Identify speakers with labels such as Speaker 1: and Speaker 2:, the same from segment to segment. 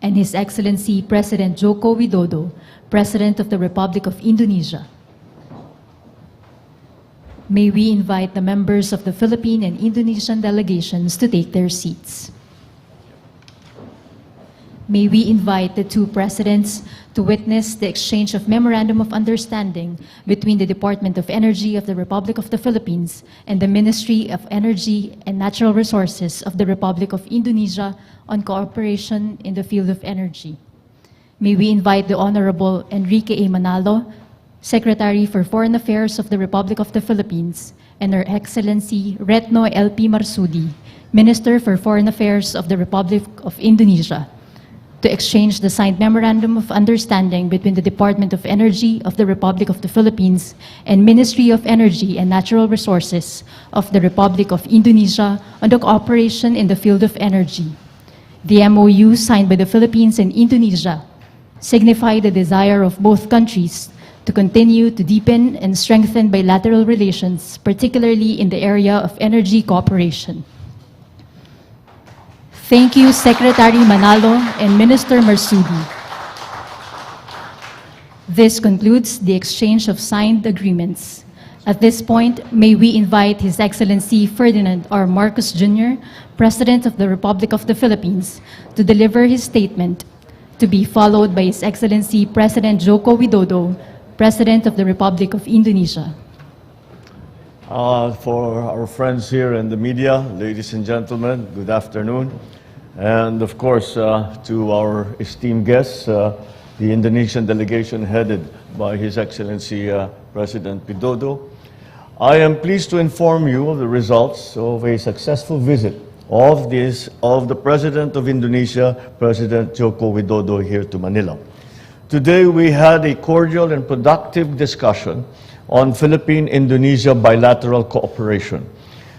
Speaker 1: and His Excellency President Joko Widodo, President of the Republic of Indonesia. May we invite the members of the Philippine and Indonesian delegations to take their seats. May we invite the two presidents to witness the exchange of Memorandum of Understanding between the Department of Energy of the Republic of the Philippines and the Ministry of Energy and Natural Resources of the Republic of Indonesia on cooperation in the field of energy. May we invite the Honorable Enrique A. Manalo, Secretary for Foreign Affairs of the Republic of the Philippines, and Her Excellency Retno L.P. Marsudi, Minister for Foreign Affairs of the Republic of Indonesia, to exchange the signed Memorandum of Understanding between the Department of Energy of the Republic of the Philippines and Ministry of Energy and Natural Resources of the Republic of Indonesia on the cooperation in the field of energy. The MOU signed by the Philippines and Indonesia signify the desire of both countries to continue to deepen and strengthen bilateral relations, particularly in the area of energy cooperation. Thank you, Secretary Manalo and Minister Marsudi. This concludes the exchange of signed agreements. At this point, may we invite His Excellency Ferdinand R. Marcos Jr., President of the Republic of the Philippines, to deliver his statement, to be followed by His Excellency President Joko Widodo, President of the Republic of Indonesia.
Speaker 2: For our friends here in the media, ladies and gentlemen, good afternoon. And of course, to our esteemed guests, the Indonesian delegation headed by His Excellency President Widodo, I am pleased to inform you of the results of a successful visit of the President of Indonesia, President Joko Widodo, here to Manila. Today, we had a cordial and productive discussion on Philippine-Indonesia bilateral cooperation,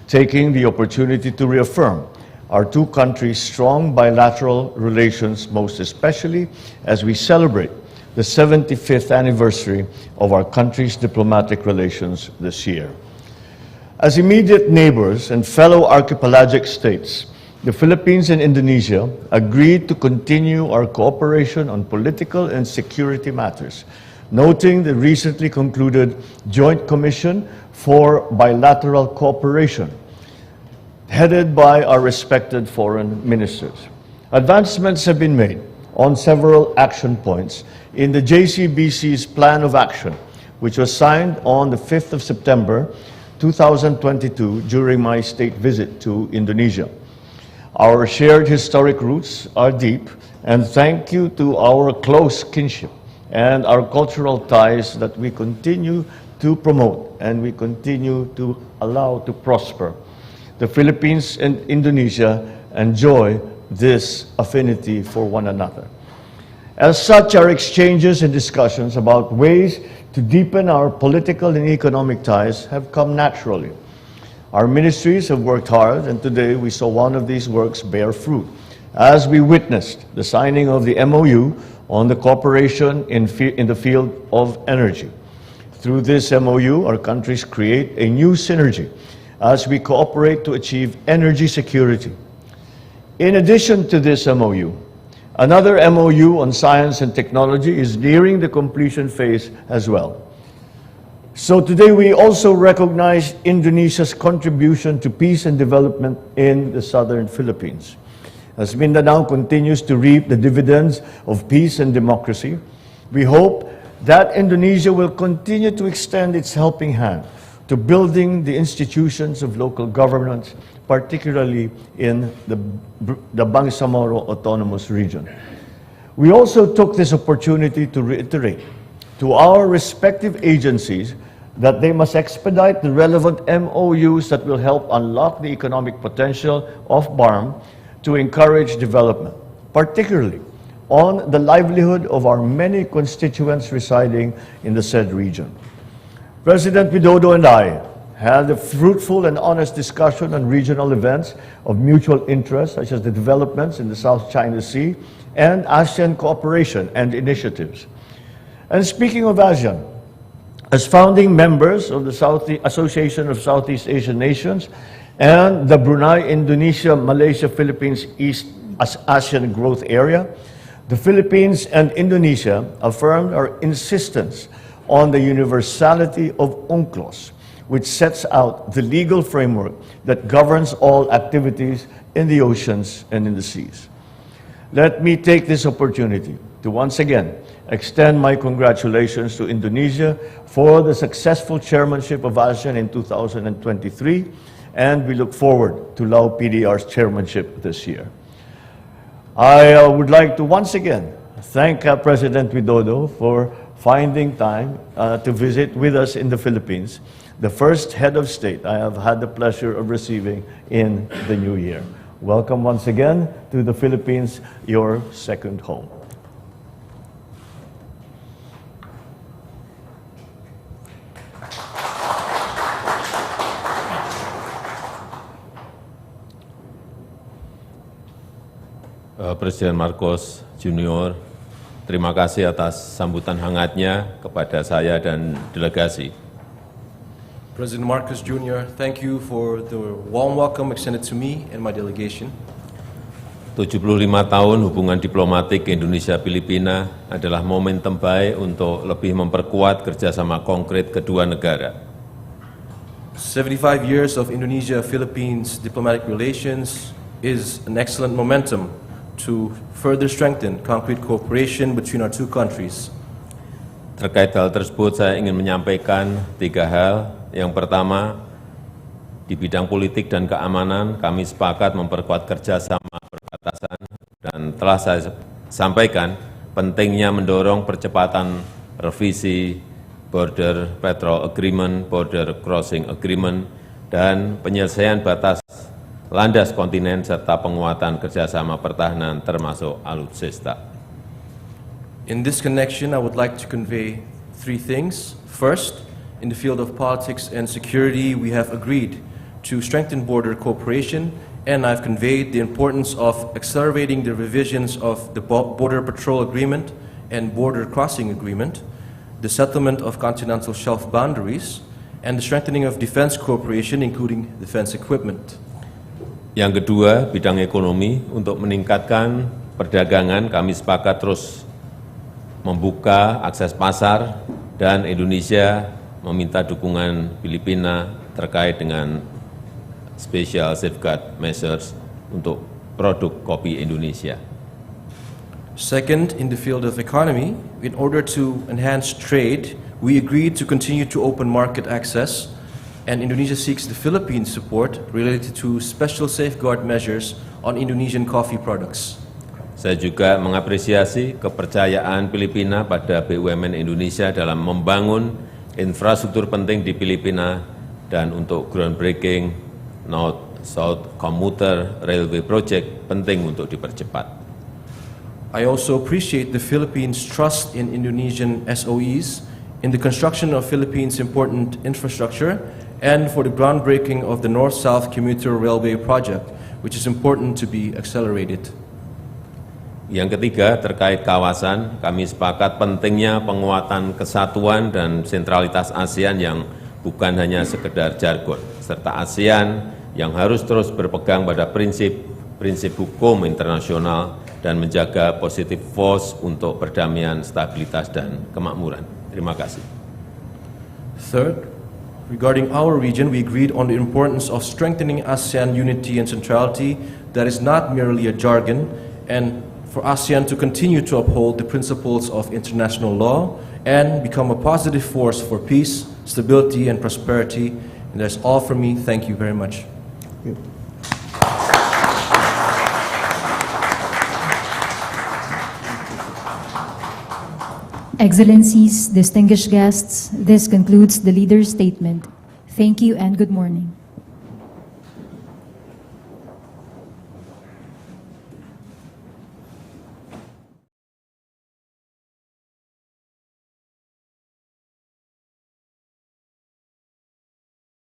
Speaker 2: taking the opportunity to reaffirm our two countries' strong bilateral relations, most especially as we celebrate the 75th anniversary of our countries' diplomatic relations this year. As immediate neighbors and fellow archipelagic states, the Philippines and Indonesia agreed to continue our cooperation on political and security matters, noting the recently concluded Joint Commission for Bilateral Cooperation, headed by our respected foreign ministers. Advancements have been made on several action points in the JCBC's Plan of Action, which was signed on the 5th of September 2022 during my state visit to Indonesia. Our shared historic roots are deep, and thank you to our close kinship and our cultural ties that we continue to promote and we continue to allow to prosper. The Philippines and Indonesia enjoy this affinity for one another. As such, our exchanges and discussions about ways to deepen our political and economic ties have come naturally. Our ministries have worked hard, and today we saw one of these works bear fruit, as we witnessed the signing of the MOU on the cooperation in the field of energy. Through this MOU, our countries create a new synergy as we cooperate to achieve energy security. In addition to this MOU, another MOU on science and technology is nearing the completion phase as well. So today we also recognize Indonesia's contribution to peace and development in the southern Philippines. As Mindanao continues to reap the dividends of peace and democracy, we hope that Indonesia will continue to extend its helping hand to building the institutions of local governance, particularly in the Bangsamoro Autonomous Region. We also took this opportunity to reiterate to our respective agencies that they must expedite the relevant MOUs that will help unlock the economic potential of BARM to encourage development, particularly on the livelihood of our many constituents residing in the said region. President Widodo and I had a fruitful and honest discussion on regional events of mutual interest, such as the developments in the South China Sea and ASEAN cooperation and initiatives. And speaking of ASEAN, as founding members of the Association of Southeast Asian Nations and the Brunei, Indonesia, Malaysia, Philippines, East ASEAN Growth Area, The Philippines and Indonesia affirmed our insistence on the universality of UNCLOS, which sets out the legal framework that governs all activities in the oceans and in the seas. Let me take this opportunity to once again extend my congratulations to Indonesia for the successful chairmanship of ASEAN in 2023, and we look forward to Lao PDR's chairmanship this year. I would like to once again thank President Widodo for finding time to visit with us in the Philippines, the first head of state I have had the pleasure of receiving in the new year. Welcome once again to the Philippines, your second home.
Speaker 3: Presiden Marcos Junior, terima kasih atas sambutan hangatnya kepada saya dan delegasi.
Speaker 4: President Marcos Jr., thank you for the warm welcome extended to me and my delegation.
Speaker 3: 75 tahun hubungan diplomatik Indonesia-Filipina adalah momentum baik untuk lebih memperkuat kerjasama konkret kedua negara.
Speaker 4: 75 years of Indonesia-Philippines diplomatic relations is an excellent momentum to further strengthen concrete cooperation between our two countries.
Speaker 3: Terkait hal tersebut, saya ingin menyampaikan 3 hal. Yang pertama, di bidang politik dan keamanan, kami sepakat memperkuat kerjasama perbatasan dan telah saya sampaikan pentingnya mendorong percepatan revisi Border Patrol Agreement, Border Crossing Agreement, dan penyelesaian batas landas kontinen serta penguatan kerjasama pertahanan termasuk alutsista.
Speaker 4: In this connection, I would like to convey 3 things. First, in the field of politics and security, we have agreed to strengthen border cooperation, and I've conveyed the importance of accelerating the revisions of the Border Patrol Agreement and Border Crossing Agreement, the settlement of continental shelf boundaries, and the strengthening of defense cooperation, including defense equipment.
Speaker 3: Yang kedua, bidang ekonomi. Untuk meningkatkan perdagangan, kami sepakat terus membuka akses pasar, dan Indonesia meminta dukungan Filipina terkait dengan special safeguard measures untuk produk kopi Indonesia.
Speaker 4: Second, in the field of economy, in order to enhance trade, we agreed to continue to open market access, and Indonesia seeks the Philippines' support related to special safeguard measures on Indonesian coffee products.
Speaker 3: Saya juga mengapresiasi kepercayaan Filipina pada BUMN Indonesia dalam membangun infrastruktur penting di Filipina dan untuk groundbreaking North-South Commuter Railway Project penting untuk dipercepat.
Speaker 4: I also appreciate the Philippines' trust in Indonesian SOEs in the construction of Philippines' important infrastructure and for the groundbreaking of the North-South Commuter Railway Project, which is important to be accelerated.
Speaker 3: Yang ketiga, terkait kawasan, kami sepakat pentingnya penguatan kesatuan dan sentralitas ASEAN yang bukan hanya sekedar jargon, serta ASEAN yang harus terus berpegang pada prinsip hukum internasional dan menjaga positive force untuk perdamaian, stabilitas, dan kemakmuran. Terima kasih.
Speaker 4: Third, regarding our region, we agreed on the importance of strengthening ASEAN unity and centrality that is not merely a jargon, and for ASEAN to continue to uphold the principles of international law and become a positive force for peace, stability, and prosperity. And that's all from me. Thank you very much.
Speaker 2: Thank you.
Speaker 1: Excellencies, distinguished guests, this concludes the leader's statement. Thank you and good morning.